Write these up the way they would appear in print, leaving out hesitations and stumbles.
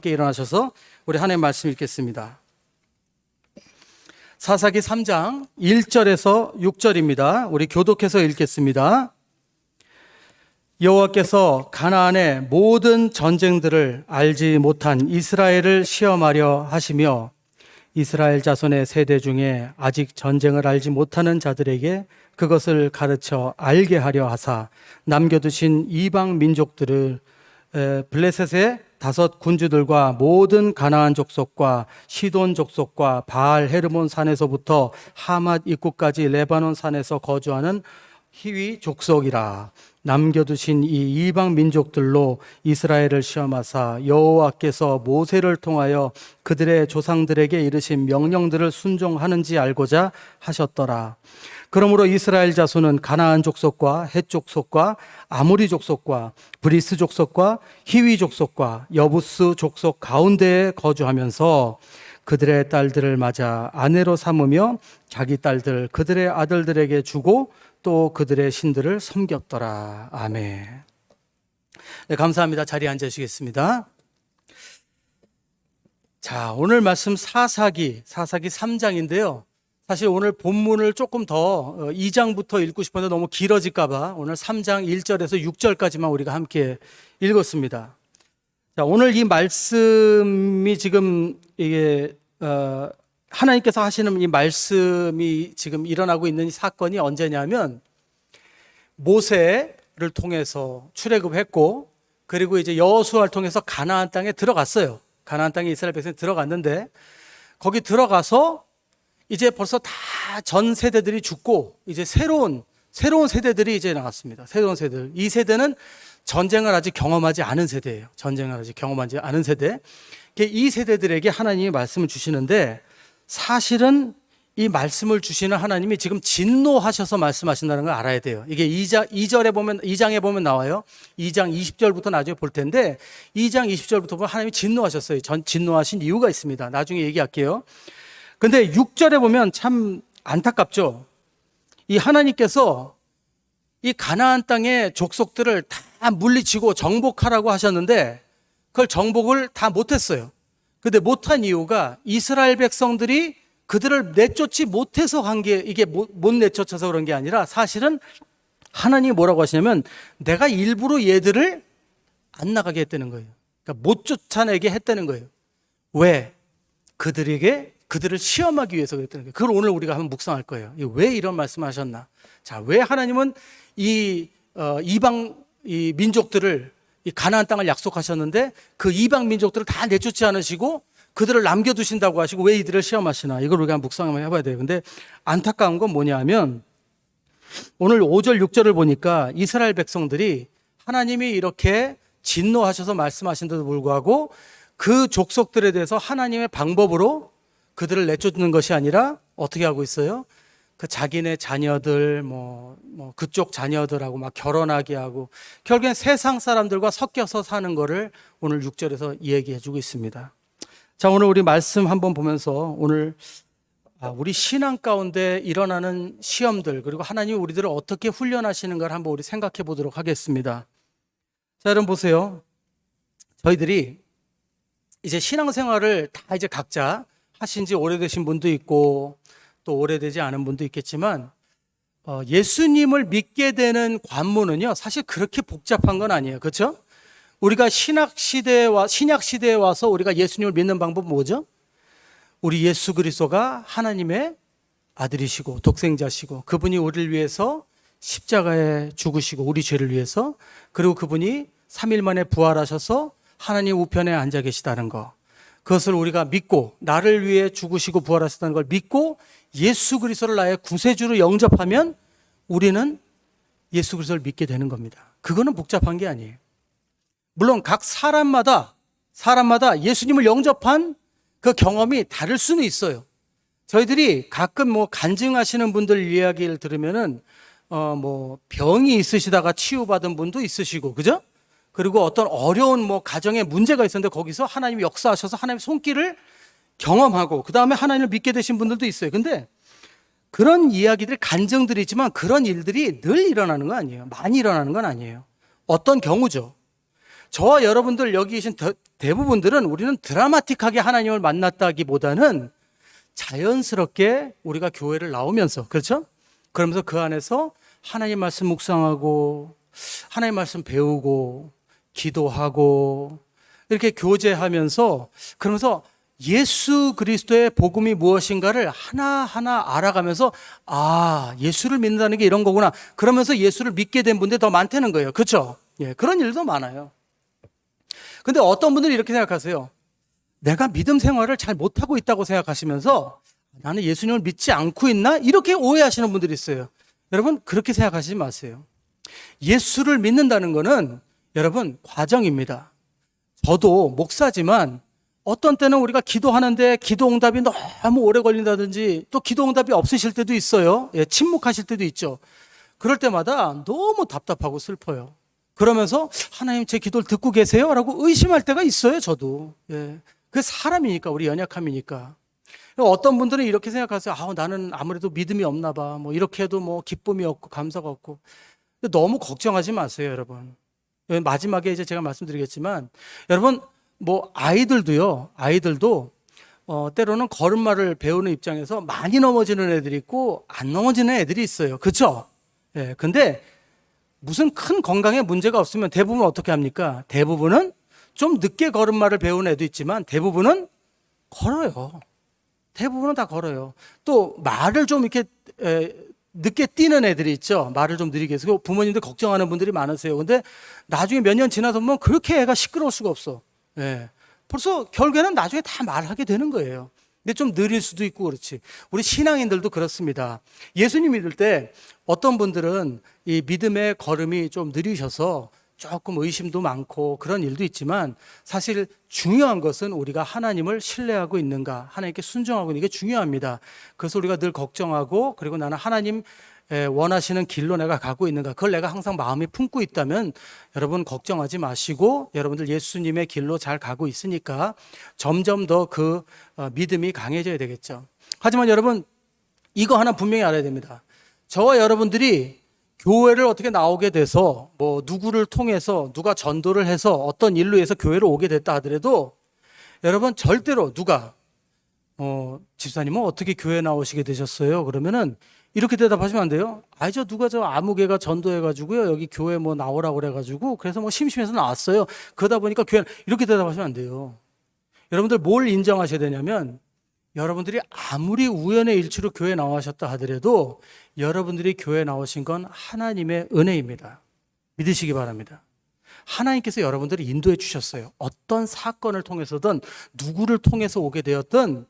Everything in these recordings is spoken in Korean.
함께 일어나셔서 우리 하나님의 말씀 읽겠습니다. 사사기 3장 1절에서 6절입니다. 우리 교독해서 읽겠습니다. 여호와께서 가나안의 모든 전쟁들을 알지 못한 이스라엘을 시험하려 하시며 이스라엘 자손의 세대 중에 아직 전쟁을 알지 못하는 자들에게 그것을 가르쳐 알게 하려 하사 남겨두신 이방 민족들을 블레셋의 5 군주들과 모든 가나안 족속과 시돈 족속과 바알 헤르몬 산에서부터 하맛 입구까지 레바논 산에서 거주하는 히위 족속이라. 남겨두신 이 이방 민족들로 이스라엘을 시험하사 여호와께서 모세를 통하여 그들의 조상들에게 이르신 명령들을 순종하는지 알고자 하셨더라. 그러므로 이스라엘 자손은 가나안 족속과 헷 족속과 아모리 족속과 브리스 족속과 히위 족속과 여부스 족속 가운데에 거주하면서 그들의 딸들을 맞아 아내로 삼으며 자기 딸들 그들의 아들들에게 주고 또 그들의 신들을 섬겼더라. 아멘. 네, 감사합니다. 자리에 앉으시겠습니다. 자, 오늘 말씀 사사기 3장인데요. 사실 오늘 본문을 조금 더 2장부터 읽고 싶었는데 너무 길어질까봐 오늘 3장 1절에서 6절까지만 우리가 함께 읽었습니다. 자, 오늘 이 말씀이 지금 이게 하나님께서 하시는 이 말씀이 지금 일어나고 있는 사건이 언제냐면 모세를 통해서 출애굽했고 그리고 이제 여호수아를 통해서 가나안 땅에 들어갔어요. 가나안 땅에 이스라엘 백성이 들어갔는데 거기 들어가서 이제 벌써 다 전 세대들이 죽고 이제 새로운 세대들이 이제 나왔습니다. 새로운 세대들. 이 세대는 전쟁을 아직 경험하지 않은 세대예요. 전쟁을 아직 경험하지 않은 세대. 이 세대들에게 하나님이 말씀을 주시는데 사실은 이 말씀을 주시는 하나님이 지금 진노하셔서 말씀하신다는 걸 알아야 돼요. 이게 2장에 보면 나와요. 2장 20절부터 나중에 볼 텐데 2장 20절부터 보면 하나님이 진노하셨어요. 진노하신 이유가 있습니다. 나중에 얘기할게요. 근데 6절에 보면 참 안타깝죠. 이 하나님께서 이 가나안 땅의 족속들을 다 물리치고 정복하라고 하셨는데 그걸 정복을 다 못했어요. 근데 못한 이유가 이스라엘 백성들이 그들을 내쫓지 못해서 한 게 이게 못 내쫓아서 그런 게 아니라 사실은 하나님이 뭐라고 하시냐면 내가 일부러 얘들을 안 나가게 했다는 거예요. 그러니까 못 쫓아내게 했다는 거예요. 왜? 그들을 시험하기 위해서 그랬다는 거예요. 그걸 오늘 우리가 한번 묵상할 거예요. 왜 이런 말씀을 하셨나? 자, 왜 하나님은 이방 민족들을 이 가나안 땅을 약속하셨는데 그 이방 민족들을 다 내쫓지 않으시고 그들을 남겨두신다고 하시고 왜 이들을 시험하시나? 이걸 우리가 묵상 한번 해봐야 돼요. 근데 안타까운 건 뭐냐면 오늘 5절 6절을 보니까 이스라엘 백성들이 하나님이 이렇게 진노하셔서 말씀하신데도 불구하고 그 족속들에 대해서 하나님의 방법으로 그들을 내쫓는 것이 아니라 어떻게 하고 있어요? 그 자기네 자녀들 그쪽 자녀들하고 막 결혼하게 하고 결국엔 세상 사람들과 섞여서 사는 거를 오늘 6절에서 얘기해 주고 있습니다. 자, 오늘 우리 말씀 한번 보면서 오늘 우리 신앙 가운데 일어나는 시험들 그리고 하나님이 우리들을 어떻게 훈련하시는가를 한번 우리 생각해 보도록 하겠습니다. 자, 여러분 보세요. 저희들이 이제 신앙생활을 다 이제 각자 하신 지 오래되신 분도 있고 또 오래되지 않은 분도 있겠지만 예수님을 믿게 되는 관문은요 사실 그렇게 복잡한 건 아니에요. 그렇죠? 우리가 신약 시대에 와서 우리가 예수님을 믿는 방법은 뭐죠? 우리 예수 그리스도가 하나님의 아들이시고 독생자시고 그분이 우리를 위해서 십자가에 죽으시고 우리 죄를 위해서 그리고 그분이 3일 만에 부활하셔서 하나님 우편에 앉아 계시다는 거 그것을 우리가 믿고 나를 위해 죽으시고 부활하셨다는 걸 믿고 예수 그리스도를 나의 구세주로 영접하면 우리는 예수 그리스도를 믿게 되는 겁니다. 그거는 복잡한 게 아니에요. 물론 각 사람마다 예수님을 영접한 그 경험이 다를 수는 있어요. 저희들이 가끔 간증하시는 분들 이야기를 들으면은 병이 있으시다가 치유받은 분도 있으시고, 그죠? 그리고 어떤 어려운 가정에 문제가 있었는데 거기서 하나님이 역사하셔서 하나님의 손길을 경험하고 그 다음에 하나님을 믿게 되신 분들도 있어요. 근데 그런 이야기들, 간증들이지만 그런 일들이 늘 일어나는 건 아니에요. 많이 일어나는 건 아니에요. 어떤 경우죠. 저와 여러분들 여기 계신 대부분들은 우리는 드라마틱하게 하나님을 만났다기보다는 자연스럽게 우리가 교회를 나오면서, 그렇죠? 그러면서 그 안에서 하나님 말씀 묵상하고 하나님 말씀 배우고 기도하고 이렇게 교제하면서, 그러면서 예수 그리스도의 복음이 무엇인가를 하나하나 알아가면서, 아, 예수를 믿는다는 게 이런 거구나. 그러면서 예수를 믿게 된 분들이 더 많다는 거예요. 그렇죠? 예, 그런 일도 많아요. 근데 어떤 분들이 이렇게 생각하세요. 내가 믿음 생활을 잘 못하고 있다고 생각하시면서 나는 예수님을 믿지 않고 있나? 이렇게 오해하시는 분들이 있어요. 여러분, 그렇게 생각하시지 마세요. 예수를 믿는다는 것은 여러분 과정입니다. 저도 목사지만 어떤 때는 우리가 기도하는데 기도 응답이 너무 오래 걸린다든지 또 기도 응답이 없으실 때도 있어요. 예, 침묵하실 때도 있죠. 그럴 때마다 너무 답답하고 슬퍼요. 그러면서 하나님 제 기도를 듣고 계세요? 라고 의심할 때가 있어요. 저도. 예. 그 사람이니까, 우리 연약함이니까. 어떤 분들은 이렇게 생각하세요. 아, 나는 아무래도 믿음이 없나 봐. 뭐 이렇게 해도 뭐 기쁨이 없고 감사가 없고. 너무 걱정하지 마세요, 여러분. 마지막에 이제 제가 말씀드리겠지만, 여러분, 뭐 아이들도 때로는 걸음마를 배우는 입장에서 많이 넘어지는 애들이 있고 안 넘어지는 애들이 있어요. 그렇죠? 예. 근데 무슨 큰 건강에 문제가 없으면 대부분 어떻게 합니까? 대부분은 좀 늦게 걸음마를 배우는 애도 있지만 대부분은 걸어요. 대부분은 다 걸어요. 또 말을 좀 이렇게 늦게 뛰는 애들이 있죠. 말을 좀 느리게 해서 부모님들 걱정하는 분들이 많으세요. 근데 나중에 몇 년 지나서 보면 그렇게 애가 시끄러울 수가 없어. 예. 벌써 결국에는 나중에 다 말하게 되는 거예요. 근데 좀 느릴 수도 있고 그렇지. 우리 신앙인들도 그렇습니다. 예수님 믿을 때 어떤 분들은 이 믿음의 걸음이 좀 느리셔서 조금 의심도 많고 그런 일도 있지만, 사실 중요한 것은 우리가 하나님을 신뢰하고 있는가, 하나님께 순종하고 있는 게 중요합니다. 그래서 우리가 늘 걱정하고, 그리고 나는 하나님 원하시는 길로 내가 가고 있는가, 그걸 내가 항상 마음에 품고 있다면 여러분 걱정하지 마시고, 여러분들 예수님의 길로 잘 가고 있으니까 점점 더 그 믿음이 강해져야 되겠죠. 하지만 여러분, 이거 하나 분명히 알아야 됩니다. 저와 여러분들이 교회를 어떻게 나오게 돼서 뭐 누구를 통해서 누가 전도를 해서 어떤 일로 해서 교회로 오게 됐다 하더라도, 여러분 절대로 누가 집사님은 어떻게 교회 나오시게 되셨어요? 그러면은 이렇게 대답하시면 안 돼요. 아이, 저 누가 저 아무개가 전도해가지고요, 여기 교회 뭐 나오라고 그래가지고 그래서 뭐 심심해서 나왔어요. 그러다 보니까 교회, 이렇게 대답하시면 안 돼요. 여러분들 뭘 인정하셔야 되냐면, 여러분들이 아무리 우연의 일치로 교회 나오셨다 하더라도 여러분들이 교회 나오신 건 하나님의 은혜입니다. 믿으시기 바랍니다. 하나님께서 여러분들을 인도해 주셨어요. 어떤 사건을 통해서든 누구를 통해서 오게 되었든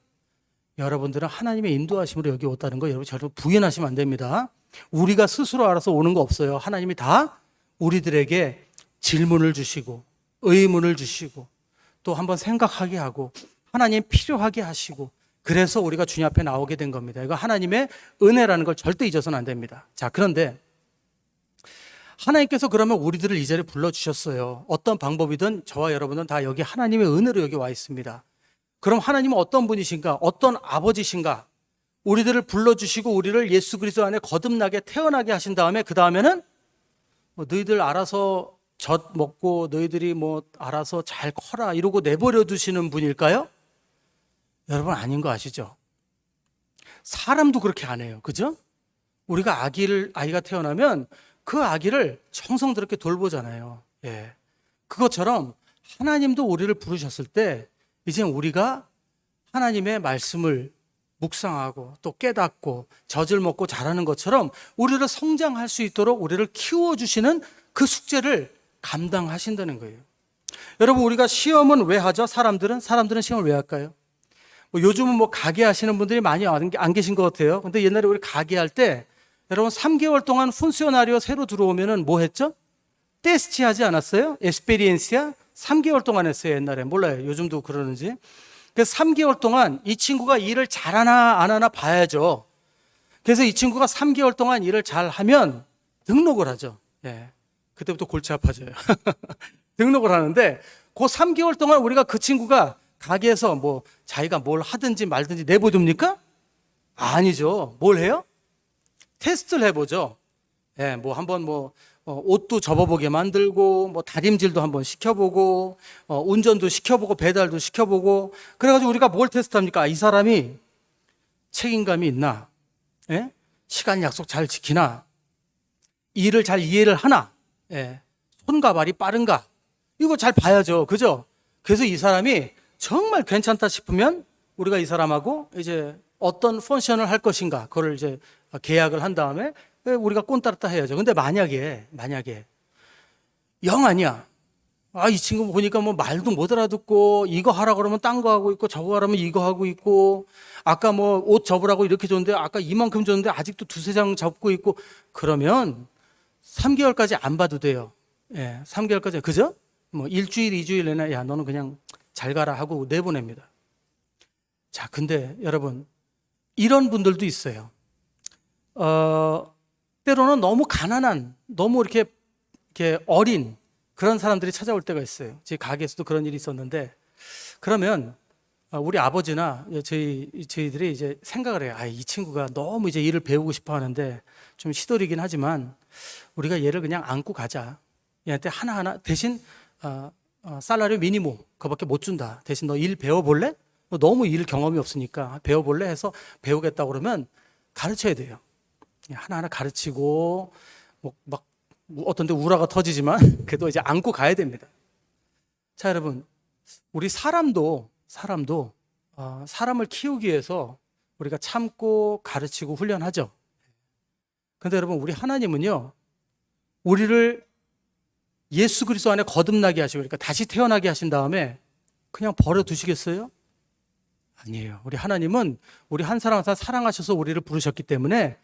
여러분들은 하나님의 인도하심으로 여기 왔다는 거 여러분 절대 부인하시면 안 됩니다. 우리가 스스로 알아서 오는 거 없어요. 하나님이 다 우리들에게 질문을 주시고 의문을 주시고 또 한번 생각하게 하고 하나님 필요하게 하시고, 그래서 우리가 주님 앞에 나오게 된 겁니다. 이거 하나님의 은혜라는 걸 절대 잊어서는 안 됩니다. 자, 그런데 하나님께서 그러면 우리들을 이 자리에 불러주셨어요. 어떤 방법이든 저와 여러분은 다 여기 하나님의 은혜로 여기 와 있습니다. 그럼 하나님은 어떤 분이신가? 어떤 아버지신가? 우리들을 불러주시고 우리를 예수 그리스도 안에 거듭나게 태어나게 하신 다음에, 그 다음에는 뭐 너희들 알아서 젖 먹고 너희들이 뭐 알아서 잘 커라 이러고 내버려 두시는 분일까요? 여러분, 아닌 거 아시죠? 사람도 그렇게 안 해요. 그죠? 우리가 아이가 태어나면 그 아기를 정성스럽게 돌보잖아요. 예. 그것처럼 하나님도 우리를 부르셨을 때 이제 우리가 하나님의 말씀을 묵상하고 또 깨닫고 젖을 먹고 자라는 것처럼 우리를 성장할 수 있도록 우리를 키워주시는 그 숙제를 감당하신다는 거예요. 여러분, 우리가 시험은 왜 하죠? 사람들은 시험을 왜 할까요? 요즘은 뭐 가게 하시는 분들이 많이 안 계신 것 같아요. 근데 옛날에 우리 가게 할 때 여러분 3개월 동안 푼시오나리오 새로 들어오면은 뭐 했죠? 테스트 하지 않았어요? 에스페리엔시아 3개월 동안 했어요. 옛날에. 몰라요. 요즘도 그러는지. 그래서 3개월 동안 이 친구가 일을 잘하나 안 하나 봐야죠. 그래서 이 친구가 3개월 동안 일을 잘하면 등록을 하죠. 예. 그때부터 골치 아파져요. 등록을 하는데 그 3개월 동안 우리가 그 친구가 가게에서 뭐 자기가 뭘 하든지 말든지 내버립니까? 아니죠. 뭘 해요? 테스트를 해보죠. 예, 뭐 한번 뭐 옷도 접어보게 만들고 뭐 다림질도 한번 시켜보고 운전도 시켜보고 배달도 시켜보고 그래가지고 우리가 뭘 테스트합니까? 이 사람이 책임감이 있나? 예? 시간 약속 잘 지키나? 일을 잘 이해를 하나? 예. 손과 발이 빠른가? 이거 잘 봐야죠. 그죠? 그래서 이 사람이 정말 괜찮다 싶으면 우리가 이 사람하고 이제 어떤 펀션을 할 것인가 그걸 이제 계약을 한 다음에 우리가 꼰따랐다 해야죠. 근데 만약에 영 아니야. 이 친구 보니까 뭐 말도 못 알아듣고 이거 하라 그러면 딴 거 하고 있고 저거 하라면 이거 하고 있고 아까 뭐 옷 접으라고 이렇게 줬는데 아까 이만큼 줬는데 아직도 두세 장 접고 있고 그러면 3개월까지 안 봐도 돼요. 예, 3개월까지. 그죠? 뭐 일주일, 2주일 내내 야, 너는 그냥 잘 가라 하고 내보냅니다. 자, 근데 여러분, 이런 분들도 있어요. 때로는 너무 가난한, 너무 이렇게 어린 그런 사람들이 찾아올 때가 있어요. 제 가게에서도 그런 일이 있었는데, 그러면 우리 아버지나 저희들이 이제 생각을 해요. 이 친구가 너무 이제 일을 배우고 싶어 하는데 좀 시돌이긴 하지만 우리가 얘를 그냥 안고 가자. 얘한테 하나하나 대신 살라리 미니멈 그거밖에 못 준다. 대신 너 일 배워볼래? 너 너무 일 경험이 없으니까 배워볼래? 해서 배우겠다고 그러면 가르쳐야 돼요. 하나하나 가르치고 막 어떤 데 우라가 터지지만 그래도 이제 안고 가야 됩니다. 자, 여러분, 우리 사람도 사람을 키우기 위해서 우리가 참고 가르치고 훈련하죠. 근데 여러분, 우리 하나님은요, 우리를 예수 그리스도 안에 거듭나게 하시고 그러니까 다시 태어나게 하신 다음에 그냥 버려두시겠어요? 아니에요. 우리 하나님은 우리 한 사람 한 사람 사랑하셔서 우리를 부르셨기 때문에